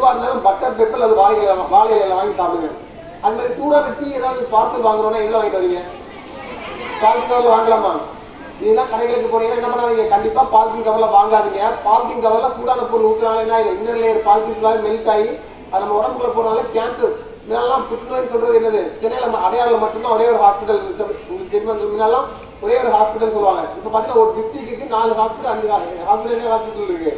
எதுவாக இருந்தாலும் butter pepper அது வாழை இலையில வாங்கி சாப்பிடுங்க. அது மாதிரி சூடான டீ ஏதாவது பார்சல் வாங்குறோம்னா எதில் வாங்கிட்டு வரீங்க? பாலித்தீன் கவரில் வாங்கலாமா? இதெல்லாம் கடைகளுக்கு போனீங்கன்னா என்ன பண்ணாதீங்க, கண்டிப்பா பாலித்தீன் கவர்ல வாங்காதீங்க. பாலித்தீன் கவர்ல சூடான பொருள் ஊற்றினால என்ன ஆயிடும், இன்னர் லேயர் பாலித்தீன் ஃபுல்லாக மெல்ட் ஆகி அது நம்ம உடம்புக்குள்ள போறதுனால கேன்சர். இதெல்லாம் புற்றுநோய்னு சொல்றது என்னது, சென்னையில் அடையாளம் மட்டும்தான் ஒரே ஒரு ஹாஸ்பிட்டல். உங்களுக்கு தெரியும், முன்னெல்லாம் ஒரே ஒரு ஹாஸ்பிட்டல் சொல்லுவாங்க. இப்போ பார்த்தீங்கன்னா ஒரு டிஸ்ட்ரிக்ட்டுக்கு 4 ஹாஸ்பிட்டல் 5 ஹாஸ்பிட்டல் இருக்கு.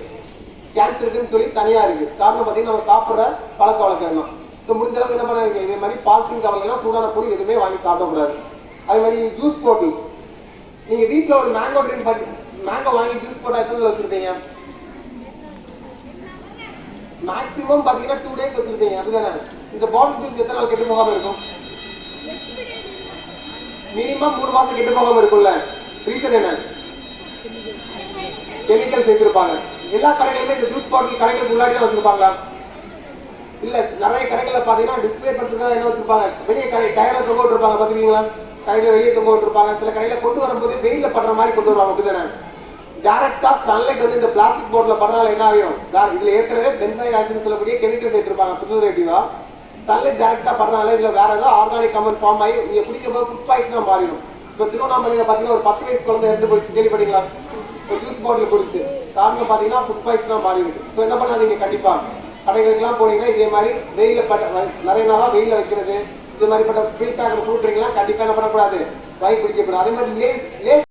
கேன்சருக்குன்னு சொல்லி தனியா இருக்கு. காரணம் பார்த்தீங்கன்னா நம்ம சாப்பிட்ற பழக்க வழக்கம் தான். இப்போ முடிஞ்ச அளவுக்கு என்ன பண்ணாதீங்க, இதே மாதிரி பாலித்தீன் கவர்லாம் சூடான பொருள் எதுவுமே வாங்கி சாப்பிடக்கூடாது. அதே மாதிரி ஜூஸ் போட்டு நீங்க வீட்டில் ஒரு மேங்கோ ட்ரிங்க் பண்ணி மேங்கோ வாங்கி ஜூஸ் போட்டா எத்தனை வச்சிருப்பீங்க? மேக்ஸிமம் பாத்தீங்கன்னா 2 days வச்சிருப்பீங்க, அப்படிதானே? இந்த பாட்டில் ஜூஸ் எத்தனை நாள் கெட்டு போகாம இருக்கும்? மினிமம் 3 மாசம் கெட்டு போகாம இருக்கும்ல. ரீசன் என்ன? கெமிக்கல் சேர்த்திருப்பாங்க. எல்லா கடைகளுமே இந்த ஜூஸ் பாட்டில் கடைகளுக்கு முன்னாடி தான் வச்சிருப்பாங்களா? இல்ல, நிறைய கடைகள்ல பாத்தீங்கன்னா டிஸ்பிளே பண்றதுக்காக என்ன வச்சிருப்பாங்க, வெளியே டயரை தொங்க விட்டுருப்பாங்க. பாத்துக்கீங்களா? கடையில வெளியே தொங்க விட்டுருப்பாங்க. சில கடையில கொண்டு வரும்போது வெயில படுற மாதிரி கொண்டு வருவாங்க, அப்படிதானே? டைரக்டா சன்லைட் வந்து இந்த பிளாஸ்டிக் போர்ட்ல படுறதுனால என்ன ஆகும், இதுல ஏற்கனவே பென்சாயிக் ஆசிட் சொல்லக்கூடிய கெமிக்கல் சேர்த்திருப்பாங்க ப்ரிசர்வேட்டிவா. சன்லைட் டைரக்டா படுறதுனால இதுல வேற ஏதாவது ஆர்கானிக் கம்பவுண்ட் ஃபார்ம் ஆகி நீங்க குடிக்கும் போது ஃபுட் பாய்சனா மாறிடும். இப்போ திருவண்ணாமலையில பாத்தீங்கன்னா ஒரு 10 வயசு குழந்தை இருந்து போயிடுச்சு, கேள்விப்பட்டீங்களா? ஒரு ஜூஸ் பாட்டில் குடிச்சு காரணம் பாத்தீங்கன்னா ஃபுட் பாய்சனா மாறிடுது. ஸோ என்ன பண்ணாதீங்க, கண்டிப்பா கடைகளுக்கெல்லாம் போனீங்கன்னா இதே மாதிரி வெயில நிறைய நாளா வெயில வைக்கிறது, இது மாதிரிப்பட்ட ஸ்வீட் பேக்கர் ஃப்ரூட் ட்ரிங்க்லாம் கண்டிப்பா என்ன பண்ணக்கூடாது, வாங்கி குடிக்கக்கூடாது. அதே மாதிரி லேஸ்